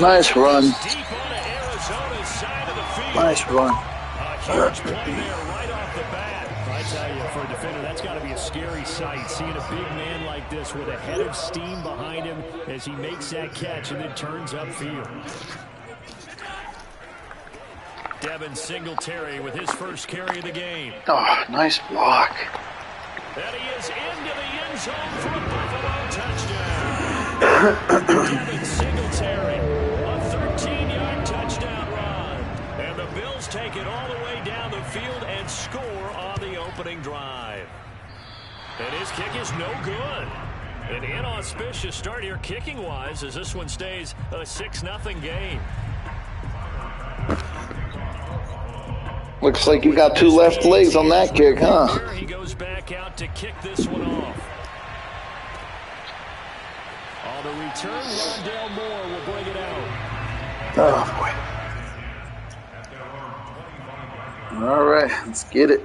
Nice run. Deep onto Arizona's side of the field. Nice run. A huge play there right off the bat. I tell you, for a defender, that's got to be a scary sight, seeing a big man like this with a head of steam behind him as he makes that catch and then turns upfield. Devin Singletary with his first carry of the game. Oh, nice block. And he is into the end zone for a Buffalo touchdown. Devin Singletary, a 13-yard touchdown run. And the Bills take it all the way down the field and score on the opening drive. And his kick is no good. An inauspicious start here kicking-wise as this one stays a 6-0 game. Looks like you got two left legs on that kick, huh? He goes back out to kick this one off. On the return, Rondale Moore will bring it out. Oh, boy. All right, let's get it.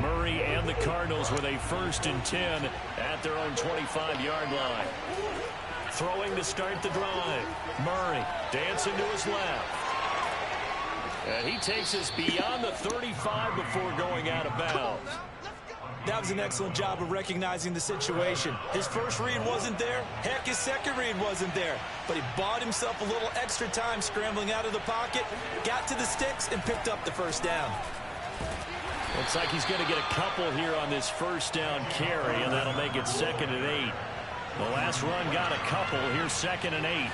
Murray and the Cardinals with a 1st and 10 at their own 25-yard line. Throwing to start the drive. Murray dancing to his left. And he takes us beyond the 35 before going out of bounds. That was an excellent job of recognizing the situation. His first read wasn't there. Heck, his second read wasn't there. But he bought himself a little extra time scrambling out of the pocket, got to the sticks, and picked up the first down. Looks like he's going to get a couple here on this first down carry, and that'll make it 2nd and 8. The last run got a couple. Here's 2nd and 8.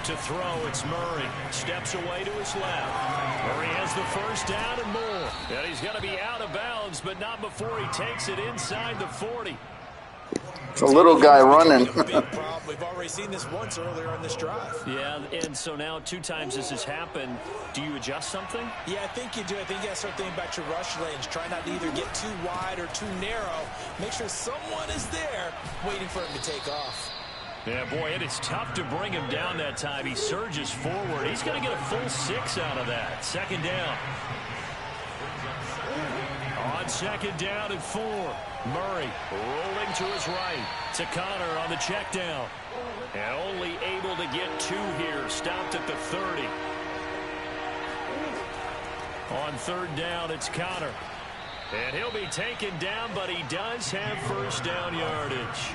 To throw, it's Murray. Steps away to his left. Murray has the first down and more. And he's going to be out of bounds, but not before he takes it inside the 40. It's a little guy running. We've already seen this once earlier on this drive. Yeah, and so now 2 times this has happened. Do you adjust something? Yeah, I think you do. I think you got to start thinking about your rush lanes. Try not to either get too wide or too narrow. Make sure someone is there waiting for him to take off. Yeah, boy, it is tough to bring him down that time. He surges forward. He's going to get a full 6 out of that. 2nd down. On 2nd down and 4. Murray rolling to his right. To Connor on the check down. And only able to get 2 here. Stopped at the 30. On 3rd down, it's Connor. And he'll be taken down, but he does have first down yardage.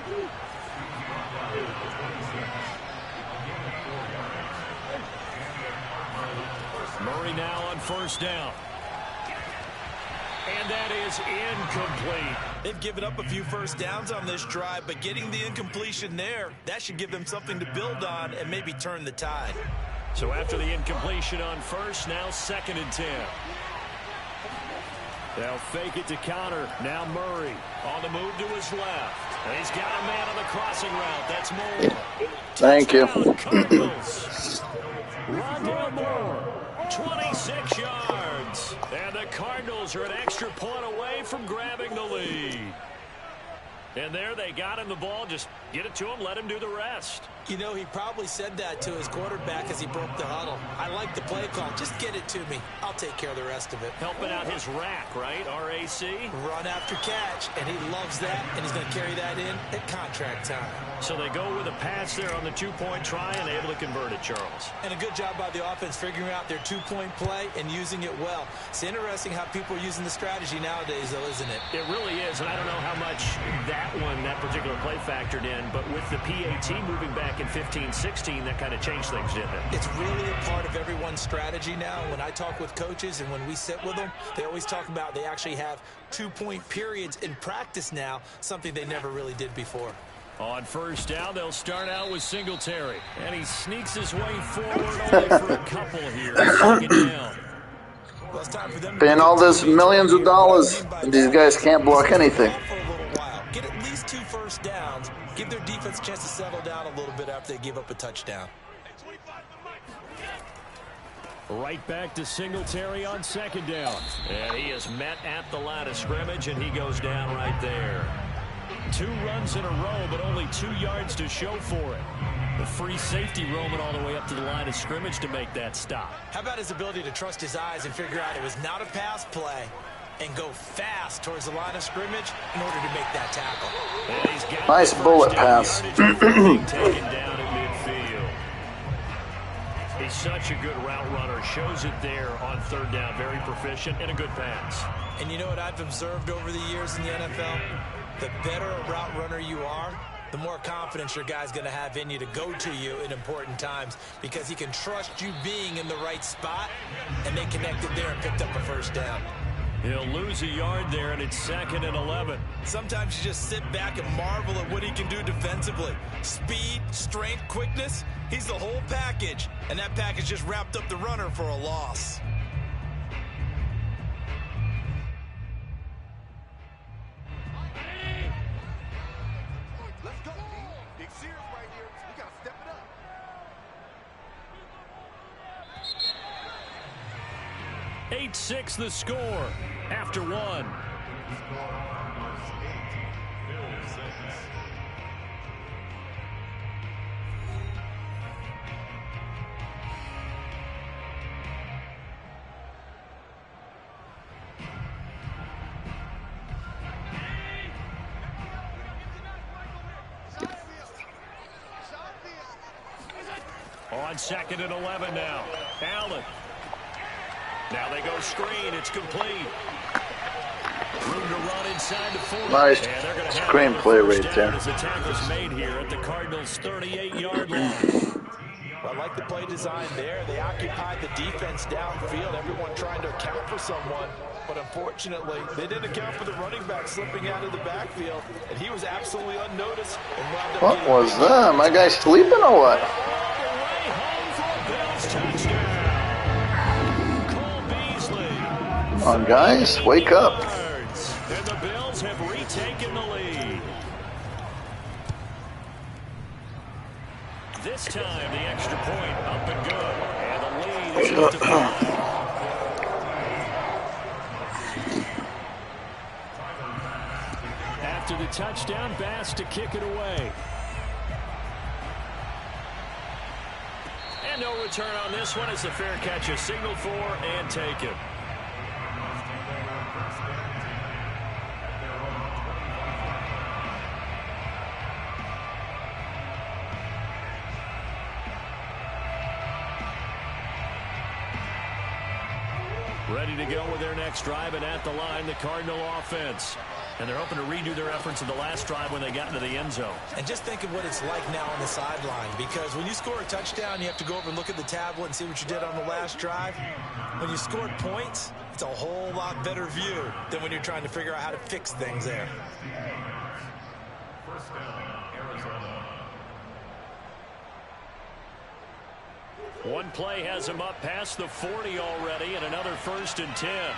Murray now on 1st down. And that is incomplete. They've given up a few first downs on this drive, but getting the incompletion there, that should give them something to build on and maybe turn the tide. So after the incompletion on 1st, now 2nd and 10. They'll fake it to Connor. Now Murray on the move to his left. And he's got a man on the crossing route. That's Moore. Thank you. Cardinals. Rondale Moore, 26 yards. And the Cardinals are an extra point away from grabbing the lead. And there they got him the ball. Just get it to him, let him do the rest. You know, he probably said that to his quarterback as he broke the huddle. I like the play call. Just get it to me. I'll take care of the rest of it. Helping out his rack, right? R-A-C? Run after catch, and he loves that, and he's going to carry that in at contract time. So they go with a pass there on the 2-point try and able to convert it, Charles. And a good job by the offense figuring out their 2-point play and using it well. It's interesting how people are using the strategy nowadays, though, isn't it? It really is, and I don't know how much that particular play factored in, but with the PAT moving back in 15-16, that kind of changed things, didn't it? It's really a part of everyone's strategy now. When I talk with coaches and when we sit with them, they always talk about they actually have 2-point periods in practice now, something they never really did before. On 1st down, they'll start out with Singletary. And he sneaks his way forward only for a couple here. 2nd down. Well, it's time for them Paying all this millions of dollars, and these guys can't block anything. Get at least 2 first downs. Give their defense a chance to settle down a little bit after they give up a touchdown. Right back to Singletary on 2nd down. And he is met at the line of scrimmage, and he goes down right there. 2 runs in a row, but only 2 yards to show for it. The free safety roaming all the way up to the line of scrimmage to make that stop. How about his ability to trust his eyes and figure out it was not a pass play? and go fast towards the line of scrimmage in order to make that tackle. And he's got Nice bullet pass. taken down at midfield. He's such a good route runner. Shows it there on third down. Very proficient and a good pass. And you know what I've observed over the years in the NFL? The better a route runner you are, the more confidence your guy's going to have in you to go to you in important times because he can trust you being in the right spot, and they connected there and picked up a first down. He'll lose a yard there, and it's 2nd and 11. Sometimes you just sit back and marvel at what he can do defensively. Speed, strength, quickness, he's the whole package, and that package just wrapped up the runner for a loss. Let's go, team. Big Sears right here. We got to step it up. 8-6 the score after one. On 2nd and 11 now. Allen. Now they go screen. It's complete. Room to run inside the 40. Nice screenplay right there. As the tackle's made here at the Cardinals' 38-yard line. I like the play design there. They occupied the defense downfield, everyone trying to account for someone. But unfortunately, they didn't account for the running back slipping out of the backfield, and he was absolutely unnoticed. And wound up What was that? My guy sleeping or what? Come on, guys, wake up. And the Bills have retaken the lead. This time, the extra point up and good. And the lead is up to 5. After the touchdown, Bass to kick it away. And no return on this one as the fair catch is signaled for and taken. Ready to go with their next drive, and at the line, the Cardinal offense. And they're hoping to redo their efforts in the last drive when they got into the end zone. And just think of what it's like now on the sideline, because when you score a touchdown, you have to go over and look at the tablet and see what you did on the last drive. When you scored points, it's a whole lot better view than when you're trying to figure out how to fix things there. First down, Arizona. One play has him up past the 40 already, and another 1st and 10.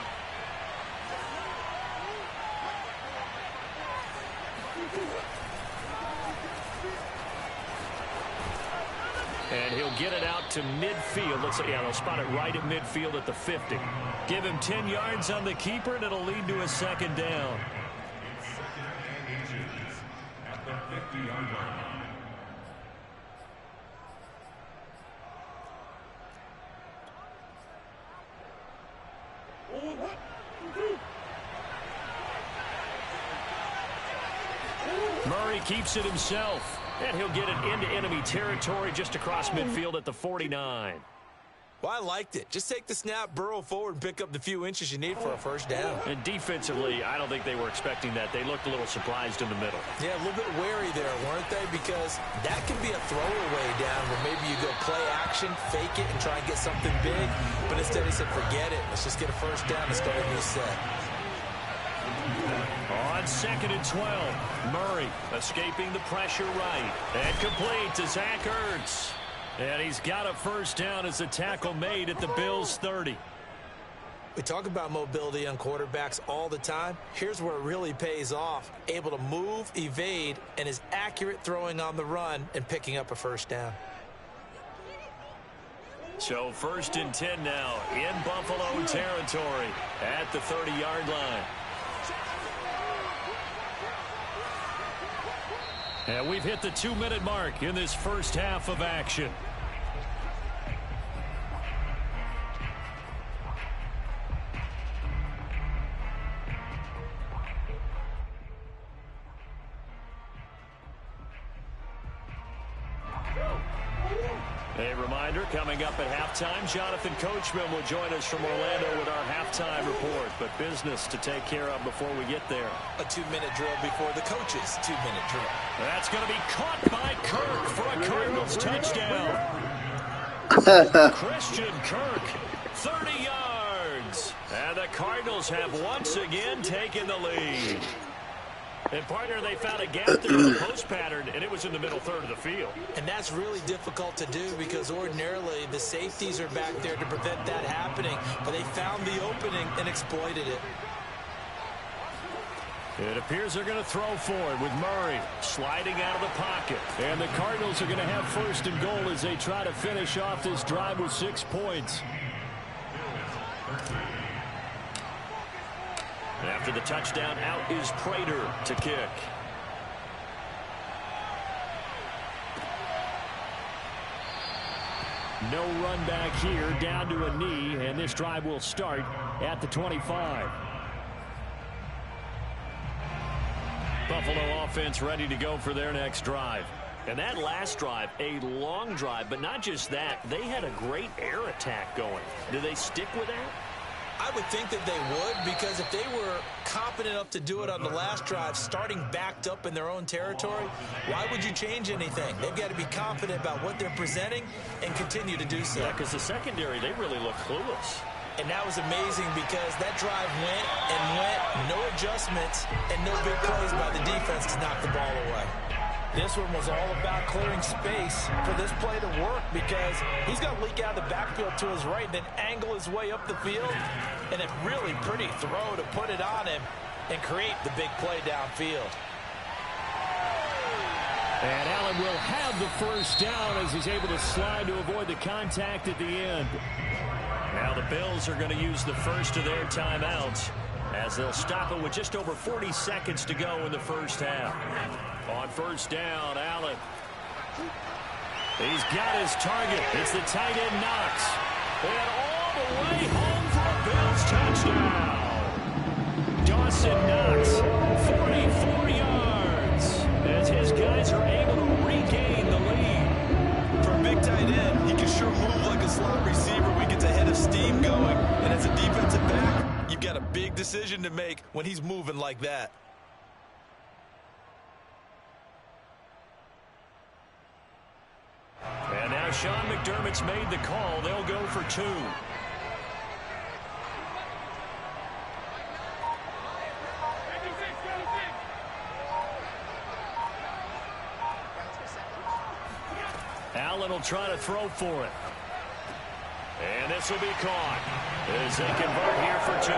And he'll get it out to midfield. They'll spot it right at midfield at the 50. Give him 10 yards on the keeper, and it'll lead to a 2nd down. It's 2nd and inches at the 50-yard line. Murray keeps it himself, and he'll get it into enemy territory just across midfield at the 49. Well, I liked it. Just take the snap, burrow forward, and pick up the few inches you need for a first down. And defensively, I don't think they were expecting that. They looked a little surprised in the middle. Yeah, a little bit wary there, weren't they? Because that can be a throwaway down where maybe you go play action, fake it, and try and get something big. But instead he said, forget it. Let's just get a first down and start a new set. On 2nd and 12, Murray escaping the pressure right. And complete to Zach Ertz. And he's got a first down as the tackle made at the Bills' 30. We talk about mobility on quarterbacks all the time. Here's where it really pays off. Able to move, evade, and is accurate throwing on the run and picking up a first down. So 1st and 10 now in Buffalo territory at the 30-yard line. And we've hit the 2-minute mark in this first half of action. A reminder, coming up at halftime, Jonathan Coachman will join us from Orlando with our halftime report. But business to take care of before we get there. A 2-minute drill before the coach's 2-minute drill. That's going to be caught by Kirk for a Cardinals touchdown. Christian Kirk, 30 yards. And the Cardinals have once again taken the lead. And, partner, they found a gap there in the post pattern, and it was in the middle third of the field. And that's really difficult to do because ordinarily the safeties are back there to prevent that happening. But they found the opening and exploited it. It appears they're going to throw for it with Murray sliding out of the pocket. And the Cardinals are going to have first and goal as they try to finish off this drive with 6 points. After the touchdown, out is Prater to kick. No run back here, down to a knee, and this drive will start at the 25. Buffalo offense ready to go for their next drive. And that last drive, a long drive, but not just that, they had a great air attack going. Do they stick with that? I would think that they would, because if they were competent enough to do it on the last drive, starting backed up in their own territory, why would you change anything? They've got to be confident about what they're presenting and continue to do so. Yeah, because the secondary, they really look clueless. And that was amazing because that drive went and went, no adjustments, and no big plays by the defense to knock the ball away. This one was all about clearing space for this play to work because he's going to leak out of the backfield to his right and then angle his way up the field. And a really pretty throw to put it on him and create the big play downfield. And Allen will have the first down as he's able to slide to avoid the contact at the end. Now the Bills are going to use the first of their timeouts as they'll stop it with just over 40 seconds to go in the first half. On first down, Allen. He's got his target. It's the tight end Knox. And all the way home for a Bills touchdown. Dawson Knox, 44 yards. As his guys are able to regain the lead. For a big tight end, he can sure move like a slot receiver when he gets a head of steam going. And as a defensive back, you've got a big decision to make when he's moving like that. And now Sean McDermott's made the call. They'll go for 2. Allen will try to throw for it. And this will be caught as they convert here for 2.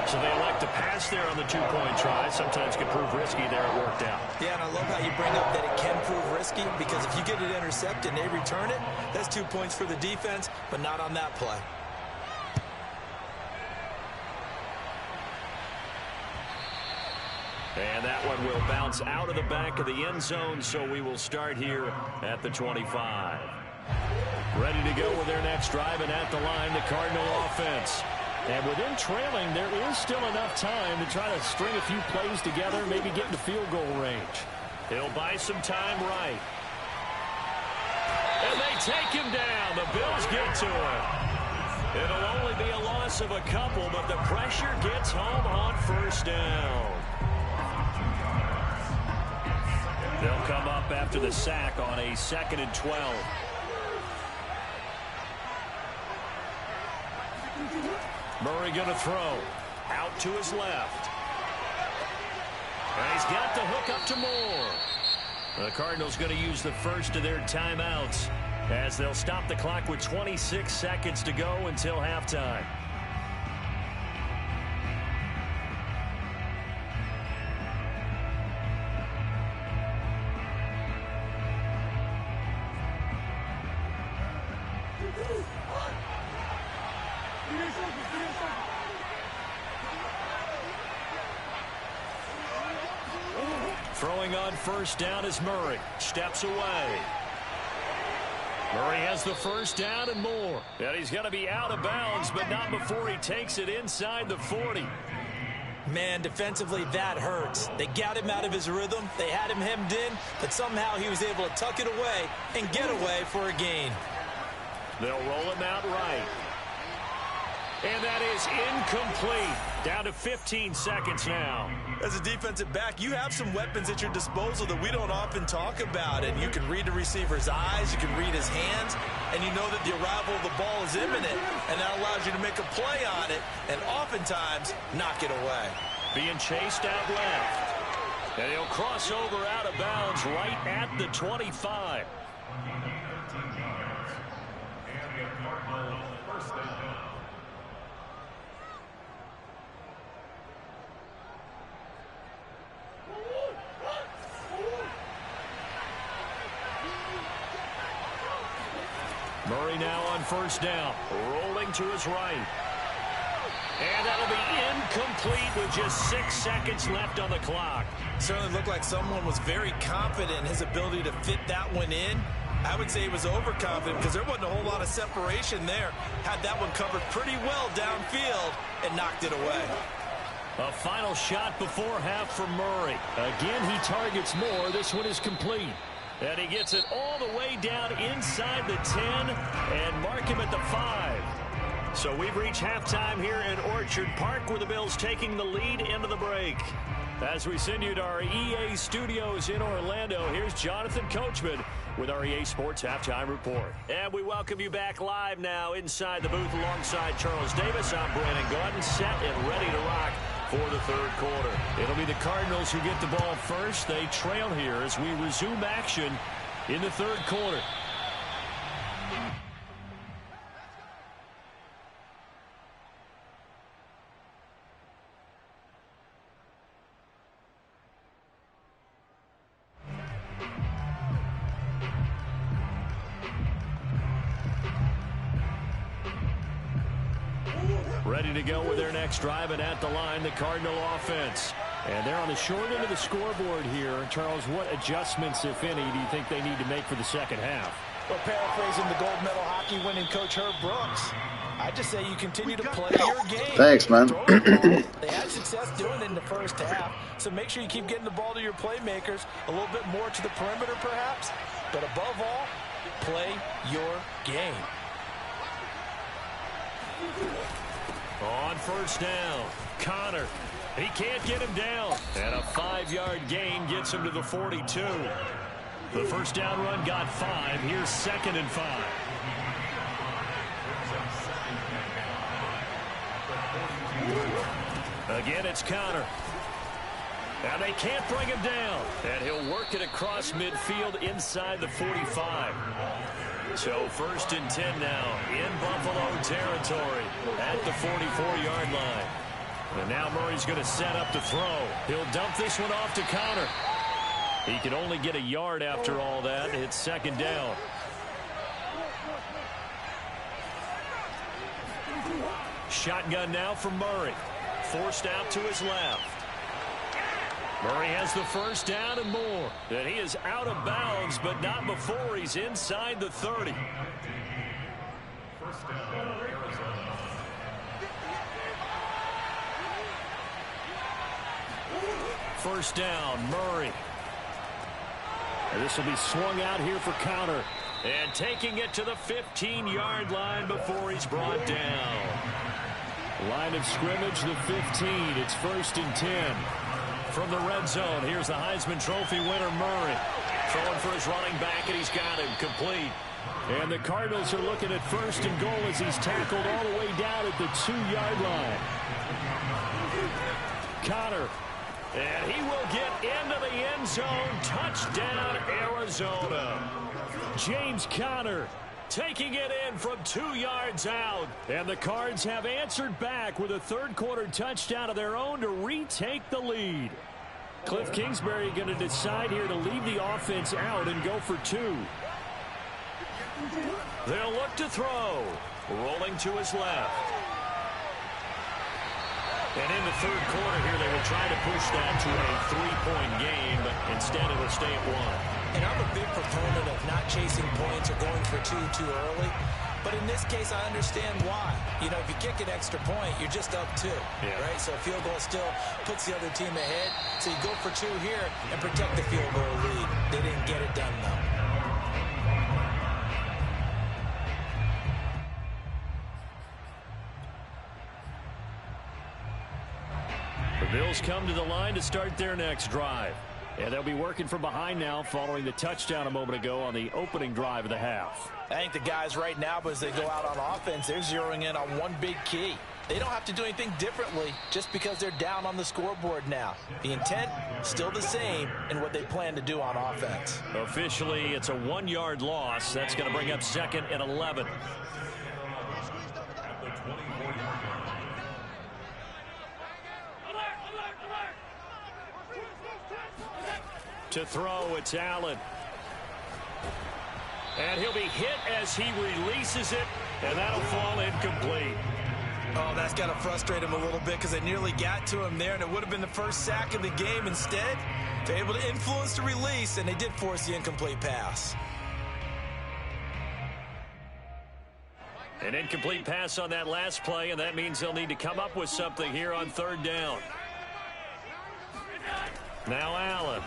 So they elect to pass there on the 2-point try. Sometimes can prove risky there. It worked out. Yeah, and I love how you bring up that it can prove risky because if you get it intercepted and they return it, that's 2 points for the defense, but not on that play. And that one will bounce out of the back of the end zone, so we will start here at the 25. Ready to go with their next drive, and at the line, the Cardinal offense. And within trailing, there is still enough time to try to string a few plays together, maybe get into field goal range. He'll buy some time right. And they take him down. The Bills get to him. It'll only be a loss of a couple, but the pressure gets home on first down. They'll come up after the sack on a 2nd and 12. Murray going to throw. Out to his left. And he's got the hook up to Moore. The Cardinals going to use the first of their timeouts as they'll stop the clock with 26 seconds to go until halftime. Throwing on first down is Murray. Steps away. Murray has the first down and more. And he's going to be out of bounds, but not before he takes it inside the 40. Man, defensively, that hurts. They got him out of his rhythm. They had him hemmed in, but somehow he was able to tuck it away and get away for a gain. They'll roll him out right. And that is incomplete. Down to 15 seconds now. As a defensive back, you have some weapons at your disposal that we don't often talk about. And you can read the receiver's eyes, you can read his hands, and you know that the arrival of the ball is imminent. And that allows you to make a play on it and oftentimes knock it away. Being chased out left. And he'll cross over out of bounds right at the 25. Murray now on first down, rolling to his right. And that'll be incomplete with just 6 seconds left on the clock. Certainly looked like someone was very confident in his ability to fit that one in. I would say he was overconfident because there wasn't a whole lot of separation there. Had that one covered pretty well downfield and knocked it away. A final shot before half for Murray. Again, he targets more. This one is complete. And he gets it all the way down inside the 10 and mark him at the 5. So we've reached halftime here in Orchard Park with the Bills taking the lead into the break. As we send you to our EA studios in Orlando, here's Jonathan Coachman with our EA Sports Halftime Report. And we welcome you back live now inside the booth alongside Charles Davis. I'm Brandon Gaudin, set and ready to rock for the third quarter. It'll be the Cardinals who get the ball first. They trail here as we resume action in the third quarter. Ready to go with their next drive, and at the line, the Cardinal offense. And they're on the short end of the scoreboard here. Charles, what adjustments, if any, do you think they need to make for the second half? Well, paraphrasing the gold medal hockey winning coach Herb Brooks, I just say you continue to play your game. Thanks, man. They had success doing it in the first half, so make sure you keep getting the ball to your playmakers, a little bit more to the perimeter perhaps, but above all, play your game. On first down, Connor. He can't get him down. And a 5-yard gain gets him to the 42. The first down run got 5. Here's 2nd and 5. Again, it's Connor. And they can't bring him down. And he'll work it across midfield inside the 45. So 1st and 10 now in Buffalo territory at the 44-yard line. And now Murray's going to set up to throw. He'll dump this one off to Connor. He can only get a yard after all that. It's 2nd down. Shotgun now from Murray. Forced out to his left. Murray has the first down and more. And he is out of bounds, but not before he's inside the 30. First down, Murray. And this will be swung out here for Connor. And taking it to the 15-yard line before he's brought down. Line of scrimmage, the 15. It's 1st and 10. From the red zone, here's the Heisman Trophy winner, Murray. Throwing for his running back, and he's got him complete. And the Cardinals are looking at 1st and goal as he's tackled all the way down at the 2-yard line. Connor, and he will get into the end zone. Touchdown, Arizona. James Conner taking it in from 2 yards out. And the Cards have answered back with a third-quarter touchdown of their own to retake the lead. Cliff Kingsbury going to decide here to leave the offense out and go for 2. They'll look to throw. Rolling to his left. And in the third quarter here, they will try to push that to a 3-point game, but instead it'll stay at 1. And I'm a big proponent of not chasing points or going for 2 too early. But in this case, I understand why. You know, if you kick an extra point, you're just up 2, right? So a field goal still puts the other team ahead. So you go for 2 here and protect the field goal lead. They didn't get it done, though. The Bills come to the line to start their next drive. And they'll be working from behind now following the touchdown a moment ago on the opening drive of the half. I think the guys right now, as they go out on offense, they're zeroing in on one big key. They don't have to do anything differently just because they're down on the scoreboard now. The intent, still the same in what they plan to do on offense. Officially, it's a 1-yard loss. That's going to bring up 2nd and 11. To throw, it's Allen. And he'll be hit as he releases it, and that'll fall incomplete. Oh, that's got to frustrate him a little bit because they nearly got to him there, and it would have been the first sack of the game. Instead, they're able to influence the release, and they did force the incomplete pass. An incomplete pass on that last play, and that means they'll need to come up with something here on 3rd down. Now Allen.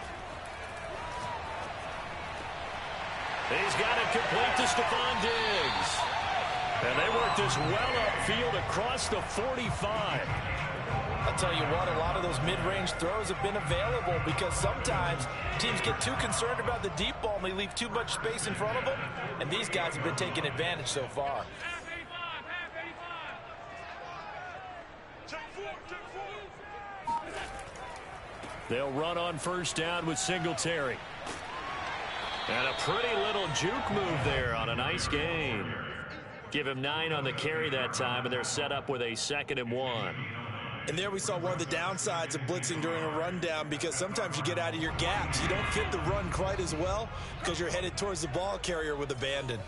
He's got it complete to Stephon Diggs. And they work this well upfield across the 45. I'll tell you what, a lot of those mid-range throws have been available because sometimes teams get too concerned about the deep ball and they leave too much space in front of them. And these guys have been taking advantage so far. They'll run on 1st down with Singletary. And a pretty little juke move there on a nice gain. Give him 9 on the carry that time, and they're set up with a 2nd and 1. And there we saw one of the downsides of blitzing during a rundown because sometimes you get out of your gaps. You don't fit the run quite as well because you're headed towards the ball carrier with abandon.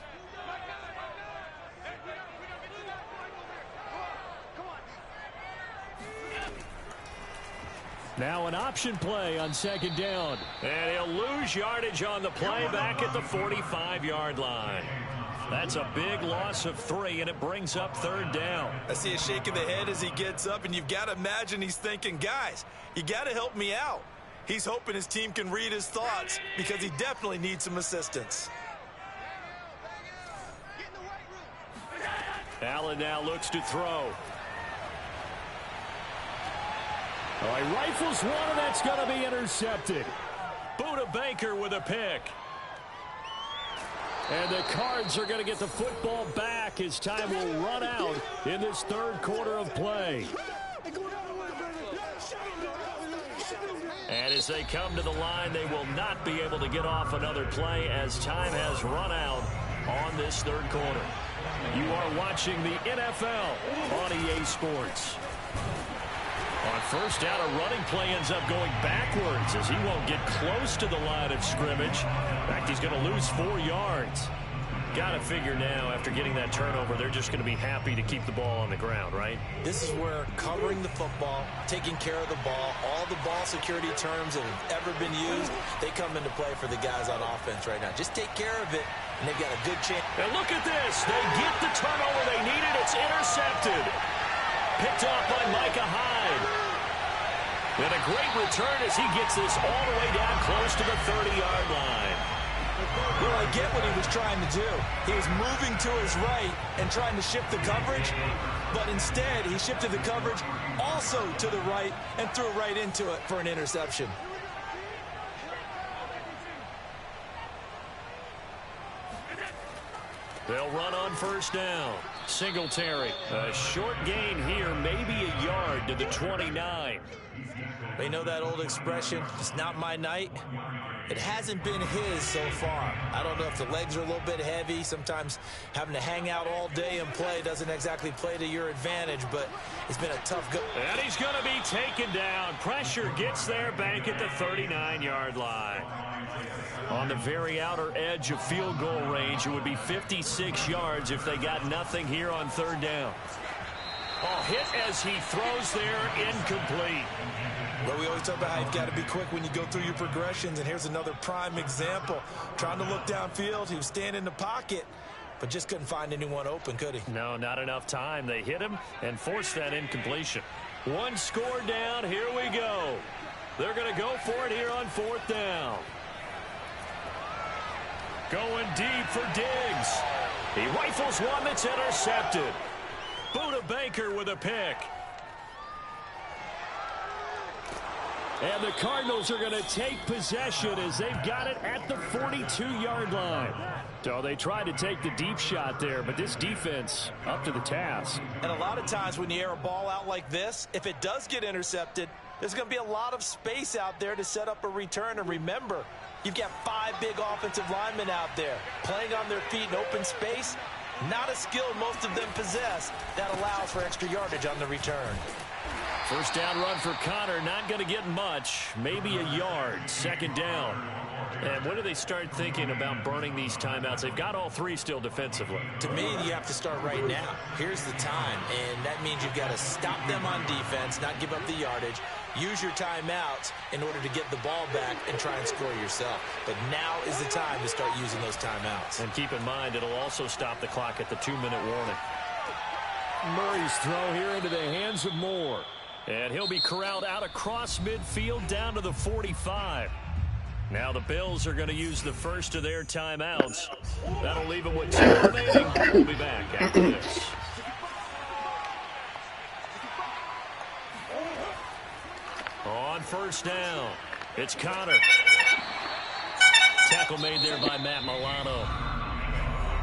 Now an option play on 2nd down. And he'll lose yardage on the play back at the 45-yard line. That's a big loss of 3, and it brings up 3rd down. I see a shake of the head as he gets up, and you've got to imagine he's thinking, guys, you got to help me out. He's hoping his team can read his thoughts because he definitely needs some assistance. Allen now looks to throw. Oh, he rifles one, and that's going to be intercepted. Buda Baker with a pick. And the Cards are going to get the football back as time will run out in this 3rd quarter of play. And as they come to the line, they will not be able to get off another play as time has run out on this 3rd quarter. You are watching the NFL on EA Sports. On 1st down, a running play ends up going backwards as he won't get close to the line of scrimmage. In fact, he's going to lose 4 yards. Got to figure now, after getting that turnover, they're just going to be happy to keep the ball on the ground, right? This is where covering the football, taking care of the ball, all the ball security terms that have ever been used, they come into play for the guys on offense right now. Just take care of it, and they've got a good chance. And look at this. They get the turnover they needed. It's intercepted. Picked off by Micah Hyde. And a great return as he gets this all the way down close to the 30-yard line. Well, I get what he was trying to do. He was moving to his right and trying to shift the coverage, but instead he shifted the coverage also to the right and threw right into it for an interception. They'll run on 1st down. Singletary. A short gain here, maybe a yard to the 29. They know that old expression, it's not my night. It hasn't been his so far. I don't know if the legs are a little bit heavy. Sometimes having to hang out all day and play doesn't exactly play to your advantage, but it's been a tough go. And he's going to be taken down. Pressure gets there back at the 39-yard line. On the very outer edge of field goal range, it would be 56 yards if they got nothing here on 3rd down. Oh, hit as he throws there, incomplete. But we always talk about how you've got to be quick when you go through your progressions, and here's another prime example. Trying to look downfield, he was standing in the pocket, but just couldn't find anyone open, could he? No, not enough time. They hit him and forced that incompletion. 1 score down, here we go. They're going to go for it here on 4th down. Going deep for Diggs. He rifles one that's intercepted. Buda Baker with a pick. And the Cardinals are going to take possession as they've got it at the 42-yard line. So they tried to take the deep shot there, but this defense up to the task. And a lot of times when you air a ball out like this, if it does get intercepted, there's going to be a lot of space out there to set up a return. And remember, you've got 5 big offensive linemen out there playing on their feet in open space. Not a skill most of them possess that allows for extra yardage on the return. First down run for Connor, not going to get much, maybe a yard, second down. And when do they start thinking about burning these timeouts? They've got all 3 still defensively. To me, you have to start right now. Here's the time, and that means you've got to stop them on defense, not give up the yardage, use your timeouts in order to get the ball back and try and score yourself. But now is the time to start using those timeouts. And keep in mind, it'll also stop the clock at the 2-minute warning. Murray's throw here into the hands of Moore. And he'll be corralled out across midfield down to the 45. Now the Bills are going to use the first of their timeouts. That'll leave them with 2 remaining. We'll be back after this. On first down, it's Connor. Tackle made there by Matt Milano.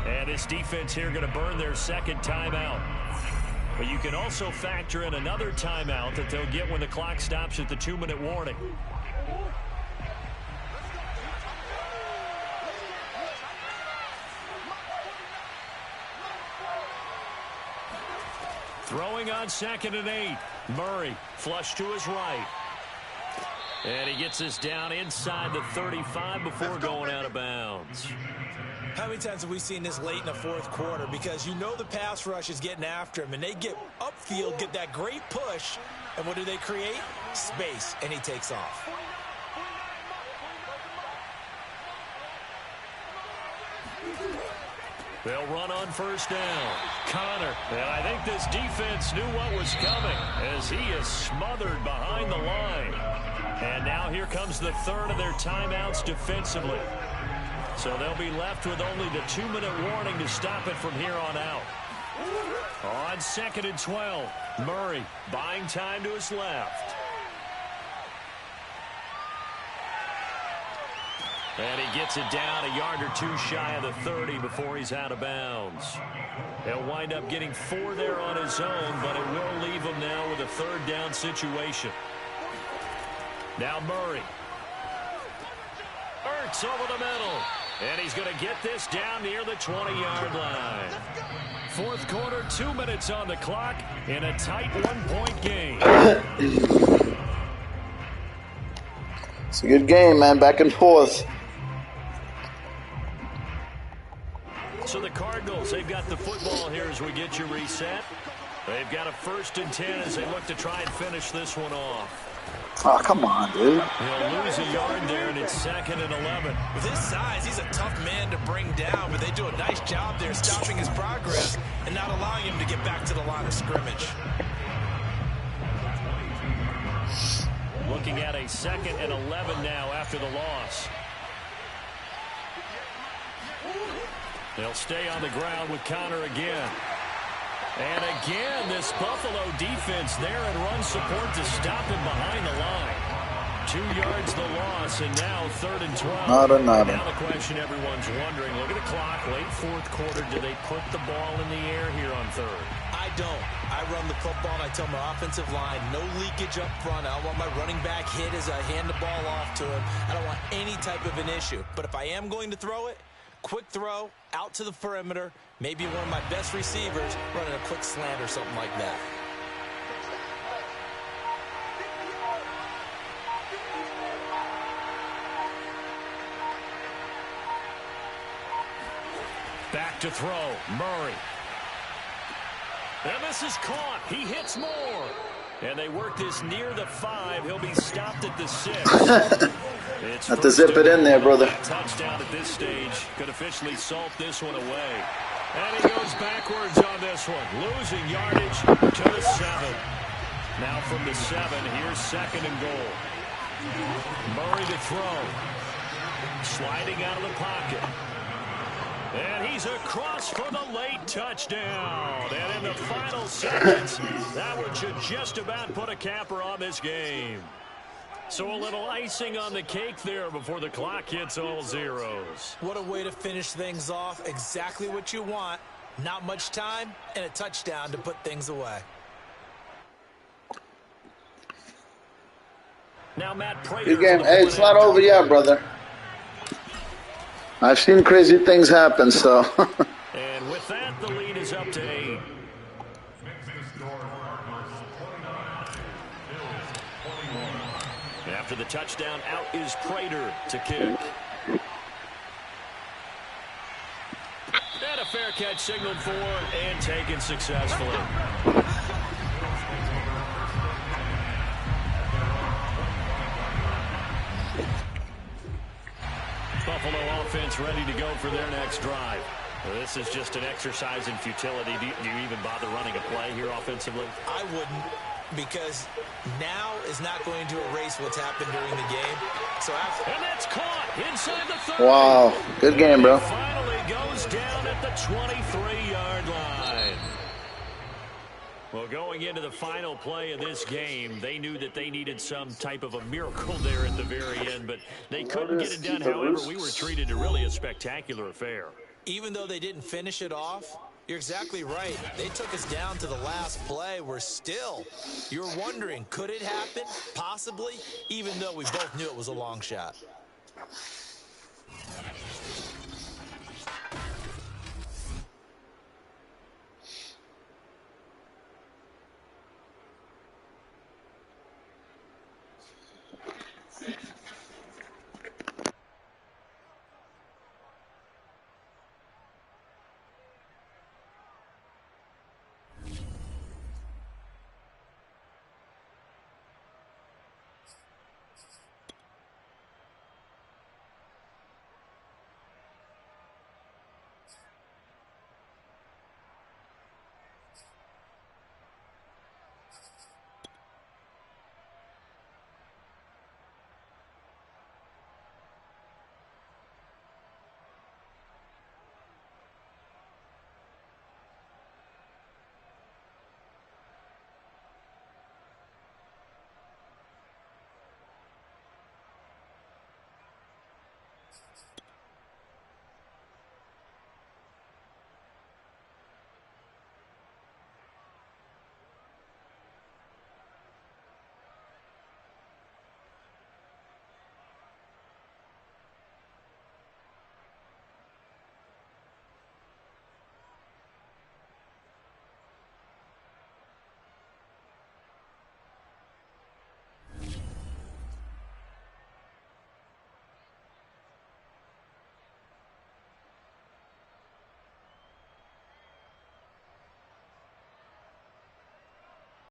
And this defense here going to burn their second timeout. But you can also factor in another timeout that they'll get when the clock stops at the 2-minute warning. Throwing on 2nd and 8. Murray flush to his right. And he gets this down inside the 35 before going out of bounds. How many times have we seen this late in the 4th quarter? Because you know the pass rush is getting after him, and they get upfield, get that great push, and what do they create? Space, and he takes off. They'll run on first down. Connor. And I think this defense knew what was coming as he is smothered behind the line. And now here comes the 3rd of their timeouts defensively. So they'll be left with only the 2-minute warning to stop it from here on out. On 2nd and 12, Murray buying time to his left. And he gets it down a yard or 2 shy of the 30 before he's out of bounds. He'll wind up getting 4 there on his own, but it will leave him now with a 3rd down situation. Now Murray. Ertz over the middle. And he's going to get this down near the 20-yard line. 4th quarter, 2 minutes on the clock in a tight 1-point game. It's a good game, man. Back and forth. So the Cardinals, they've got the football here as we get you reset. They've got a 1st and 10 as they look to try and finish this one off. Oh, come on, dude. He'll lose a yard there, and it's 2nd and 11. With his size, he's a tough man to bring down, but they do a nice job there stopping his progress and not allowing him to get back to the line of scrimmage. Looking at a 2nd and 11 now after the loss. They'll stay on the ground with Connor again. And again, this Buffalo defense there in run support to stop him behind the line. 2 yards the loss, and now 3rd and 12. Nada. Now the question everyone's wondering, look at the clock, late 4th quarter, do they put the ball in the air here on 3rd? I don't. I run the football, and I tell my offensive line, no leakage up front. I don't want my running back hit as I hand the ball off to him. I don't want any type of an issue. But if I am going to throw it, quick throw, out to the perimeter, maybe one of my best receivers running a quick slant or something like that. Back to throw, Murray. And this is caught. He hits Moore. And they work this near the 5. He'll be stopped at the 6. Have to zip it in there, brother. Touchdown at this stage. Could officially salt this one away. And he goes backwards on this one. Losing yardage to the 7. Now from the 7, here's 2nd and goal. Murray to throw. Sliding out of the pocket. And he's across for the late touchdown. And in the final seconds, that one should just about put a capper on this game. So a little icing on the cake there before the clock hits all zeros. What a way to finish things off. Exactly what you want. Not much time and a touchdown to put things away. Now Matt Prater. Good game. Hey, it's not over yet, brother. I've seen crazy things happen, so. And with that, the lead is up to 8. After the touchdown, out is Prater to kick. And a fair catch signaled for and taken successfully. Buffalo offense ready to go for their next drive. Well, this is just an exercise in futility. Do you even bother running a play here offensively? I wouldn't, because now is not going to erase what's happened during the game. So after, and that's caught inside the 30. Wow. Good game, bro. And he finally goes down at the 23-yard line. Well, going into the final play of this game, they knew that they needed some type of a miracle there at the very end, but they couldn't get it done. However, we were treated to really a spectacular affair. even though they didn't finish it off, you're exactly right. They took us down to the last play. We're still, you're wondering, could it happen? Possibly, even though we both knew it was a long shot.